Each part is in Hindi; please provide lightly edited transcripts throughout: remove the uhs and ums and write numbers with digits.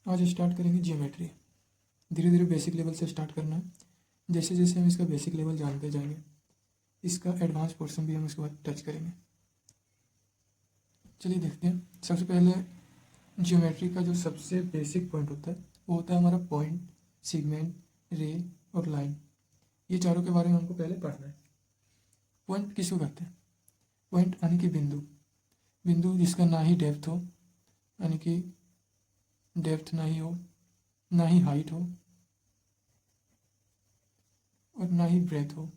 आज स्टार्ट करेंगे जियोमेट्री। धीरे धीरे बेसिक लेवल से स्टार्ट करना है। जैसे जैसे हम इसका बेसिक लेवल जानते जाएंगे, इसका एडवांस पोर्शन भी हम इसके बाद टच करेंगे। चलिए देखते हैं। सबसे पहले जियोमेट्री का जो सबसे बेसिक पॉइंट होता है वो होता है हमारा पॉइंट, सेगमेंट, रे और लाइन। ये चारों के बारे में हमको पहले पढ़ना है। पॉइंट किसको कहते हैं? पॉइंट यानी कि बिंदु। बिंदु जिसका ना ही डेप्थ हो, यानी कि डेप्थ ना ही हो, ना ही हाइट हो और ना ही ब्रेथ हो,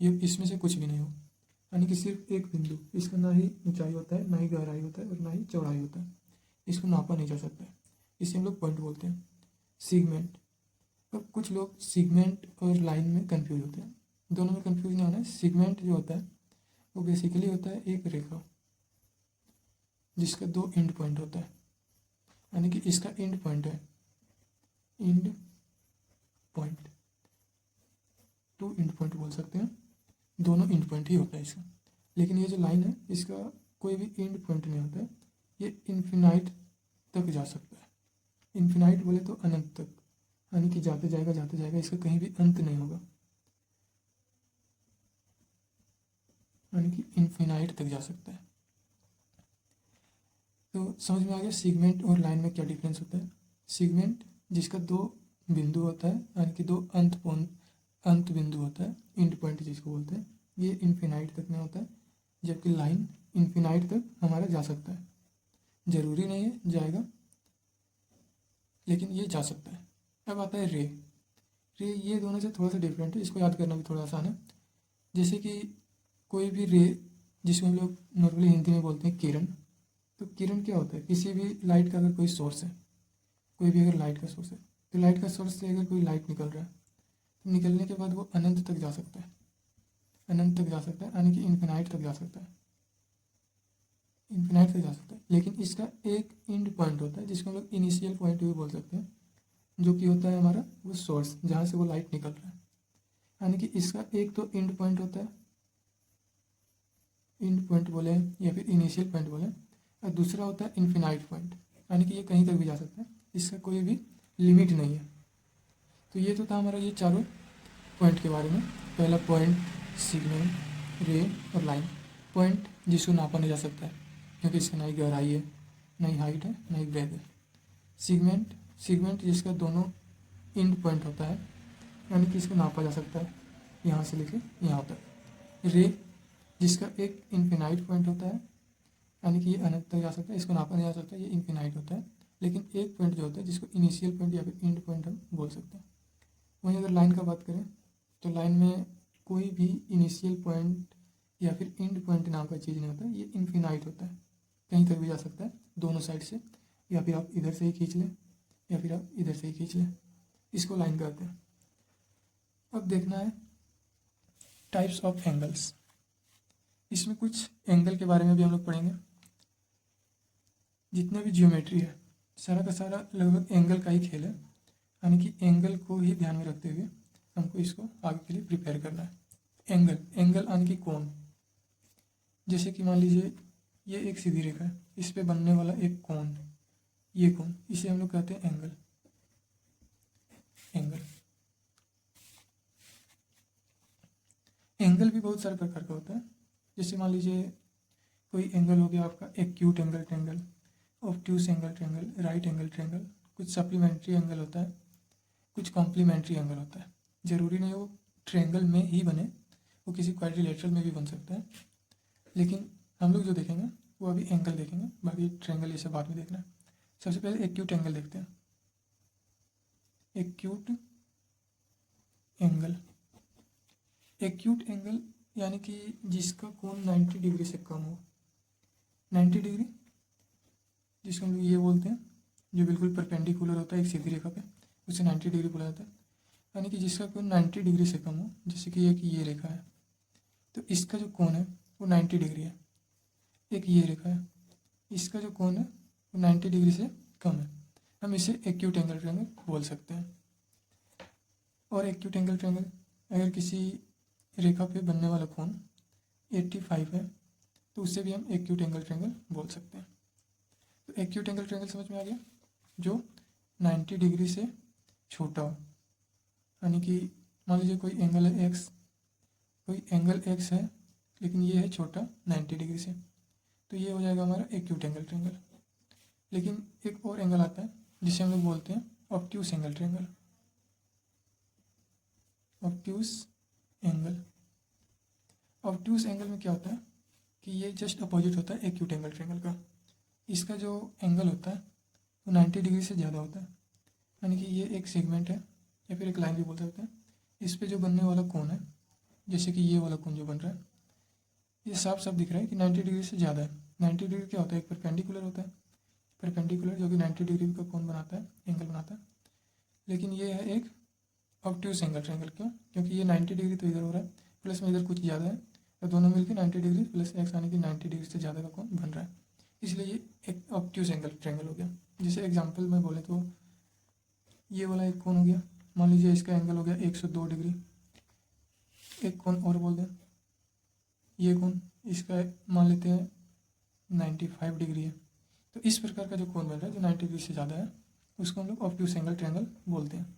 ये इसमें से कुछ भी नहीं हो, यानी कि सिर्फ एक बिंदु। इसका ना ही ऊंचाई होता है, ना ही गहराई होता है और ना ही चौड़ाई होता है। इसको नापा नहीं जा सकता है, इसे हम लोग पॉइंट बोलते हैं। सीगमेंट, अब कुछ लोग सीगमेंट और लाइन में कंफ्यूज होते हैं। दोनों में कंफ्यूज नहीं होना है। सीगमेंट जो होता है वो बेसिकली होता है एक रेखा जिसका दो एंड पॉइंट होता है, यानी कि इसका एंड पॉइंट है, end point, to end point बोल सकते हैं। दोनों एंड पॉइंट ही होता है इसका। लेकिन ये जो लाइन है इसका कोई भी एंड पॉइंट नहीं होता है, ये इन्फिनाइट तक जा सकता है। इन्फिनाइट बोले तो अनंत तक, यानी कि जाते जाएगा, इसका कहीं भी अंत नहीं होगा, यानी कि इन्फिनाइट तक जा सकता है। तो समझ में आ गया सीगमेंट और लाइन में क्या डिफरेंस होता है। सीगमेंट जिसका दो बिंदु होता है, यानी कि दो अंत बिंदु होता है, एंड पॉइंट जिसको बोलते हैं, ये इन्फिनाइट तक नहीं होता है। जबकि लाइन इन्फिनाइट तक हमारा जा सकता है। जरूरी नहीं है जाएगा, लेकिन ये जा सकता है। अब आता है रे। रे ये दोनों से थोड़ा सा डिफरेंट है, इसको याद करना भी थोड़ा आसान है। जैसे कि कोई भी रे, जिसको हम लोग नॉर्मली हिंदी में बोलते हैं किरण, तो किरण क्या होता है? किसी भी लाइट का अगर कोई सोर्स है, कोई भी अगर लाइट का सोर्स है, तो लाइट का सोर्स से अगर कोई लाइट निकल रहा है, तो निकलने के बाद वो अनंत तक जा सकता है, अनंत तक जा सकता है, यानी कि इन्फिनाइट तक जा सकता है, इन्फिनाइट तक जा सकता है। लेकिन इसका एक एंड पॉइंट होता है जिसको हम लोग इनिशियल पॉइंट भी बोल सकते हैं, जो कि होता है हमारा वो सोर्स जहाँ से वो लाइट निकल रहा है। यानी कि इसका एक तो एंड पॉइंट होता है, एंड पॉइंट बोले या फिर इनिशियल पॉइंट बोले, और दूसरा होता है इन्फिनाइट पॉइंट, यानी कि ये कहीं तक भी जा सकता है, इसका कोई भी लिमिट नहीं है। तो ये तो था हमारा ये चारों पॉइंट के बारे में। पहला पॉइंट, सेगमेंट, रे और लाइन। पॉइंट जिसको नापा नहीं जा सकता है, क्योंकि इसका ना ही गहराई है, ना ही हाइट है, ना ही ब्रेथ है। सेगमेंट, सेगमेंट जिसका दोनों एंड पॉइंट होता है, यानी कि इसको नापा जा सकता है, यहाँ से लेके यहाँ तक। रे जिसका एक इन्फिनाइट पॉइंट होता है, यानी कि ये अनंत तक जा सकता है, इसको नापा नहीं जा सकता, ये इन्फिनाइट होता है। लेकिन एक पॉइंट जो होता है जिसको इनिशियल पॉइंट या फिर एंड पॉइंट हम बोल सकते हैं। वहीं अगर लाइन का बात करें तो लाइन में कोई भी इनिशियल पॉइंट या फिर एंड पॉइंट नाम का चीज़ नहीं होता, ये इन्फिनाइट होता है, कहीं तक भी जा सकता है दोनों साइड से, या फिर आप इधर से ही खींच लें या फिर आप इधर से ही खींच लें, इसको लाइन कहते हैं। अब देखना है टाइप्स ऑफ एंगल्स। इसमें कुछ एंगल के बारे में भी हम लोग पढ़ेंगे। जितना भी जियोमेट्री है सारा का सारा लगभग एंगल का ही खेल है, यानी कि एंगल को ही ध्यान में रखते हुए हमको इसको आगे के लिए प्रिपेयर करना है। एंगल, एंगल यानी कि कोण। जैसे कि मान लीजिए ये एक सीधी रेखा है, इस पे बनने वाला एक कोण, ये कोण, इसे हम लोग कहते हैं एंगल। एंगल, एंगल भी बहुत सारे प्रकार का होता है। जैसे मान लीजिए कोई एंगल हो गया आपका acute angle triangle, obtuse angle triangle, right angle triangle, कुछ सप्लीमेंट्री एंगल होता है, कुछ कॉम्प्लीमेंट्री एंगल होता है। जरूरी नहीं वो ट्रेंगल में ही बने, वो किसी क्वाड्रिलेटरल में भी बन सकता है। लेकिन हम लोग जो देखेंगे वो अभी एंगल देखेंगे, बाकी ट्रेंगल ये सब बाद में देखना है। सबसे पहले एक्यूट एंगल देखते हैं। एक्यूट एंगल, एक्यूट एंगल यानी कि जिसका कोण 90 डिग्री से कम हो। 90 डिग्री जिसको हम लोग ये बोलते हैं, जो बिल्कुल परपेंडिकुलर होता है एक सीधी रेखा पे, उसे 90 डिग्री बोला जाता है। यानी कि जिसका कोण 90 डिग्री से कम हो, जैसे कि एक ये रेखा है, तो इसका जो कोण है वो 90 डिग्री है। एक ये रेखा है, इसका जो कोण है वो 90 डिग्री से कम है, हम इसे एक्यूट एंगल ट्रायंगल बोल सकते हैं। और एक्यूट एंगल ट्रायंगल अगर किसी रेखा पे बनने वाला कोण 85 है, तो उससे भी हम एक्यूट एंगल ट्रायंगल बोल सकते हैं। तो एक्यूट एंगल ट्रायंगल समझ में आ गया, जो 90 डिग्री से छोटा हो, यानी कि मान लीजिए कोई एंगल है एक्स, कोई एंगल एक्स है लेकिन ये है छोटा 90 डिग्री से, तो ये हो जाएगा हमारा एक्यूट एंगल ट्रायंगल। लेकिन एक और एंगल आता है जिसे हम लोग बोलते हैं obtuse angle triangle. Obtuse angle, obtuse angle में क्या होता है कि ये जस्ट अपोजिट होता है एक्यूट एंगल ट्रायंगल का। इसका जो एंगल होता है वो 90 डिग्री से ज़्यादा होता है, यानी कि ये एक सेगमेंट है या फिर एक लाइन भी बोल सकते हैं। इस पे जो बनने वाला कोण है, जैसे कि ये वाला कोण जो बन रहा है, ये साफ साफ दिख रहा है कि 90 डिग्री से ज़्यादा है। 90 डिग्री क्या होता है, एक परपेंडिकुलर होता है, परपेंडिकुलर जो कि 90 डिग्री का कोण बनाता है, एंगल बनाता है। लेकिन ये है एक ऑब्ट्यूस एंगल ट्रायंगल। क्यों? क्योंकि ये 90 डिग्री तो इधर हो रहा है, प्लस में इधर कुछ ज़्यादा है, तो दोनों मिलकर 90 डिग्री प्लस एक्स आने की 90 डिग्री से ज़्यादा का कोण बन रहा है, इसलिए ये एक ऑब्ट्यूस एंगल ट्रायंगल हो गया। जैसे एग्जांपल में बोले तो ये वाला एक कोण हो गया, मान लीजिए इसका एंगल हो गया 102 डिग्री। एक कोण और बोल दें, ये कोण इसका मान लेते हैं 95 डिग्री है। तो इस प्रकार का जो कोण बन रहा है जो 90 डिग्री से ज़्यादा है, उसको हम लोग ऑब्ट्यूस एंगल ट्रायंगल बोलते हैं।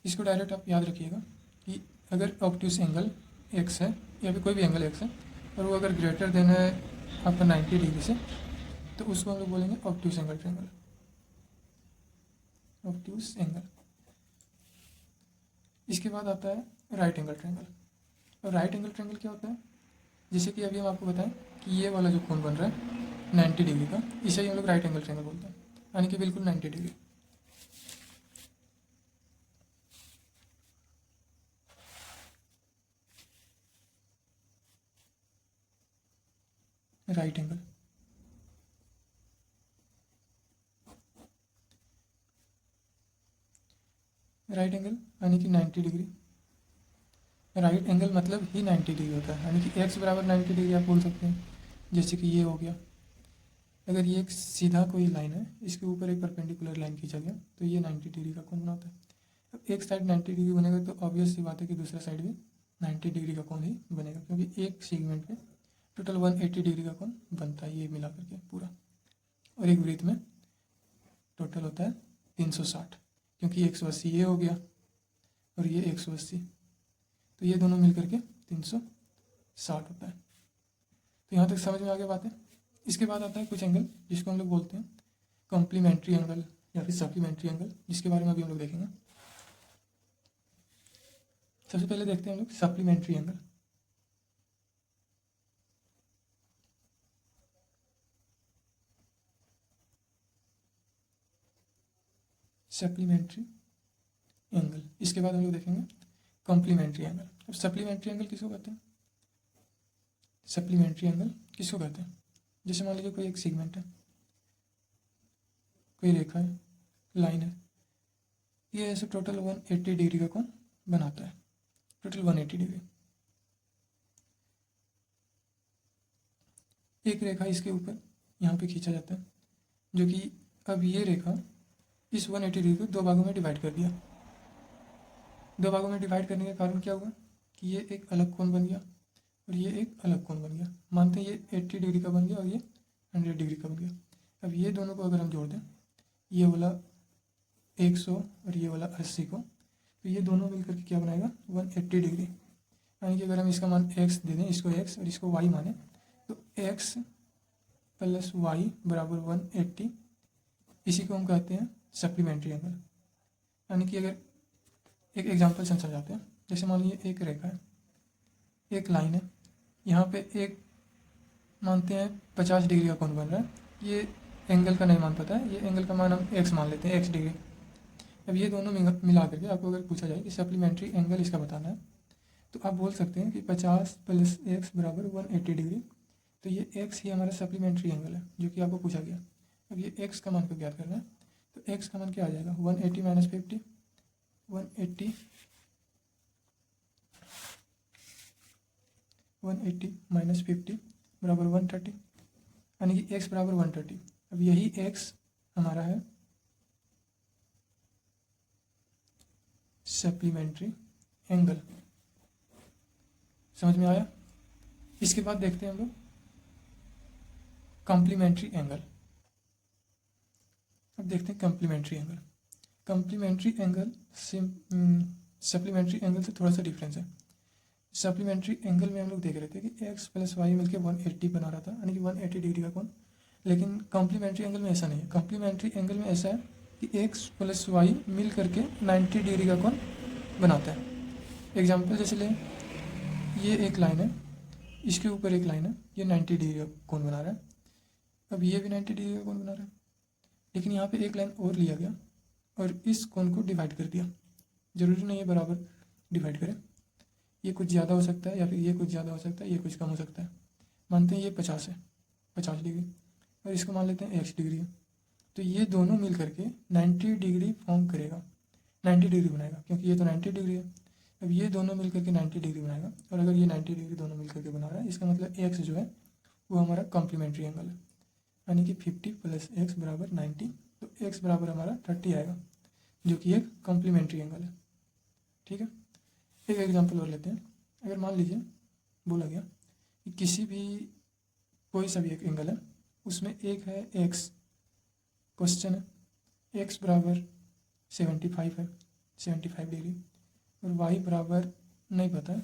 इसको डायरेक्ट आप याद रखिएगा कि अगर ऑब्ट्यूस एंगल एक्स है या फिर कोई भी एंगल एक्स है और वो अगर ग्रेटर देन है आपका 90 डिग्री से, तो उसको हम लोग बोलेंगे obtuse angle triangle. Obtuse angle. इसके बाद आता है राइट एंगल ट्रायंगल। और राइट एंगल ट्रायंगल क्या होता है, जैसे कि अभी हम आपको बताएं कि ये वाला जो कोण बन रहा है 90 डिग्री का, इसे ही हम लोग राइट एंगल ट्रायंगल बोलते हैं, यानी कि बिल्कुल 90 degree. Right angle. Right angle यानी कि 90 डिग्री। राइट एंगल मतलब ही 90 डिग्री होता है, यानी कि एक्स बराबर 90 डिग्री आप बोल सकते हैं। जैसे कि ये हो गया, अगर ये एक सीधा कोई लाइन है, इसके ऊपर एक परपेंडिकुलर लाइन खींचा गया, तो ये 90 डिग्री का कोण बनाता है। अब एक साइड 90 डिग्री बनेगा तो ऑब्वियस सी बात है कि दूसरा साइड भी 90 डिग्री का कोण ही बनेगा, क्योंकि एक सेगमेंट पे टोटल 180 डिग्री का कोण बनता है ये मिला करके पूरा। और एक वृत्त में टोटल होता है 360, क्योंकि 180 ये हो गया और ये 180, तो ये दोनों मिल करके 360 होता है। तो यहाँ तक समझ में आ गया बात है। इसके बाद आता है कुछ एंगल जिसको हम लोग बोलते हैं कॉम्प्लीमेंट्री एंगल या फिर सप्लीमेंट्री एंगल, जिसके बारे में अभी हम लोग देखेंगे। सबसे पहले देखते हैं हम लोग सप्लीमेंट्री एंगल। सप्लीमेंट्री एंगल, इसके बाद हम लोग देखेंगे कॉम्प्लीमेंट्री एंगल। अब सप्लीमेंट्री एंगल किसको कहते हैं? सप्लीमेंट्री एंगल किसको कहते हैं? जैसे मान लीजिए कोई एक सेगमेंट है, कोई रेखा है, लाइन है, ये ऐसे टोटल 180 डिग्री का कोण बनाता है, टोटल 180 डिग्री। एक रेखा इसके ऊपर यहाँ पे खींचा जाता है, जो कि अब ये रेखा इस 180 डिग्री को दो भागों में डिवाइड कर दिया। दो भागों में डिवाइड करने का कारण क्या हुआ कि ये एक अलग कोण बन गया और ये एक अलग कोण बन गया। मानते हैं ये 80 डिग्री का बन गया और ये 100 डिग्री का बन गया। अब ये दोनों को अगर हम जोड़ दें, ये वाला 100 और ये वाला 80 को, तो ये दोनों मिलकर के क्या बनाएगा 180 डिग्री। यानी कि अगर हम इसका मान x दे दें, इसको x और इसको y माने, तो x प्लस y बराबर 180, इसी को हम कहते हैं सप्लीमेंट्री एंगल। यानी कि अगर एक एग्जांपल से समझाते हैं, जैसे मान लीजिए एक रेखा है, एक लाइन है, यहाँ पे एक मानते हैं 50 डिग्री का कोण बन रहा है। ये एंगल का नहीं मान पता है, ये एंगल का मान हम x मान लेते हैं, x डिग्री। अब ये दोनों मिला करके आपको अगर पूछा जाए कि सप्लीमेंट्री एंगल इसका बताना है, तो आप बोल सकते हैं कि 50 प्लस x बराबर 180 डिग्री। तो ये x ही हमारा सप्लीमेंट्री एंगल है जो कि आपको पूछा गया। अब ये x का मान को ज्ञात करना है, तो x का मान क्या आ जाएगा 180 माइनस 50, 180 माइनस 50 बराबर 130, यानी कि x बराबर 130। अब यही x हमारा है सप्लीमेंट्री एंगल। समझ में आया? इसके बाद देखते हैं हम लोग कॉम्प्लीमेंट्री एंगल। अब देखते हैं complementary angle. Complementary angle supplementary angle से थोड़ा सा डिफरेंस है। सप्लीमेंट्री एंगल में हम लोग देख रहे थे कि एक्स प्लस वाई मिलकर 180 बना रहा था, यानी कि 180 डिग्री का कोण। लेकिन कॉम्प्लीमेंट्री एंगल में ऐसा नहीं है। कॉम्प्लीमेंट्री एंगल में ऐसा है कि एक्स प्लस वाई मिल करके 90 डिग्री का कोण बनाता है। एग्जाम्पल जैसे ले, ये एक लाइन है, इसके ऊपर एक लाइन है, ये 90 डिग्री का कोण बना रहा है। अब ये भी 90 डिग्री का कोण बना रहा है, लेकिन यहाँ पे एक लाइन और लिया गया और इस कोण को डिवाइड कर दिया। ज़रूरी नहीं है बराबर डिवाइड करें, ये कुछ ज़्यादा हो सकता है या फिर ये कुछ ज़्यादा हो सकता है, ये कुछ कम हो सकता है। मानते हैं ये 50 है, 50 डिग्री, और इसको मान लेते हैं x डिग्री है। तो ये दोनों मिल करके 90 डिग्री फॉर्म करेगा, 90 डिग्री बनाएगा, क्योंकि ये तो 90 डिग्री है। अब ये दोनों मिल करके 90 डिग्री बनाएगा, और अगर ये 90 डिग्री दोनों मिल करके बना रहा है, इसका मतलब x जो है वो हमारा कॉम्प्लीमेंट्री एंगल है, यानी कि 50 + x बराबर 90। तो x बराबर हमारा 30 आएगा, जो कि एक कॉम्प्लीमेंट्री एंगल है। ठीक है, एक एग्जांपल और लेते हैं। अगर मान लीजिए बोला गया कि किसी भी कोई सा भी एक एंगल है, उसमें एक है x, क्वेश्चन है x बराबर 75 है, 75 डिग्री, और y बराबर नहीं पता है,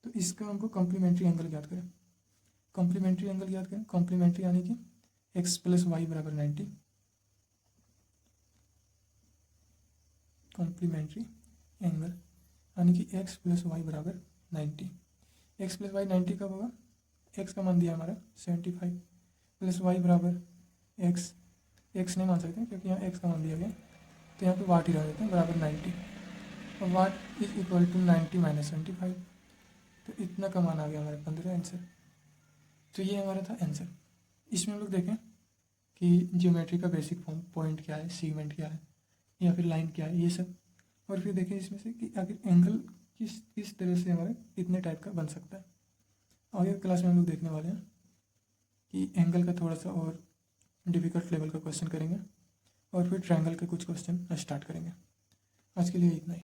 तो इसका हमको कॉम्प्लीमेंट्री एंगल याद करें। कॉम्प्लीमेंट्री एंगल याद करें, कॉम्प्लीमेंट्री यानी कि x + y बराबर 90, कॉम्प्लीमेंट्री एंगल यानी कि x + y बराबर 90। x + y 90 कब होगा, x का मान दिया हमारा 75 + y बराबर x नहीं मान सकते क्योंकि यहाँ x का मान दिया गया, तो यहाँ पे वाट ही रह देते हैं, बराबर 90। और वाट इज इक्वल टू 90 - 75, तो इतना का मान आ गया हमारे 15 आंसर। तो ये हमारा था आंसर। इसमें हम लोग देखें कि ज्योमेट्री का बेसिक फॉर्म, पॉइंट क्या है, सीगमेंट क्या है, या फिर लाइन क्या है, ये सब। और फिर देखें इसमें से कि आखिर एंगल किस तरह से हमारा कितने टाइप का बन सकता है। आगे क्लास में हम लोग देखने वाले हैं कि एंगल का थोड़ा सा और डिफ़िकल्ट लेवल का क्वेश्चन करेंगे, और फिर ट्रायंगल के कुछ क्वेश्चन स्टार्ट करेंगे। आज के लिए इतना ही।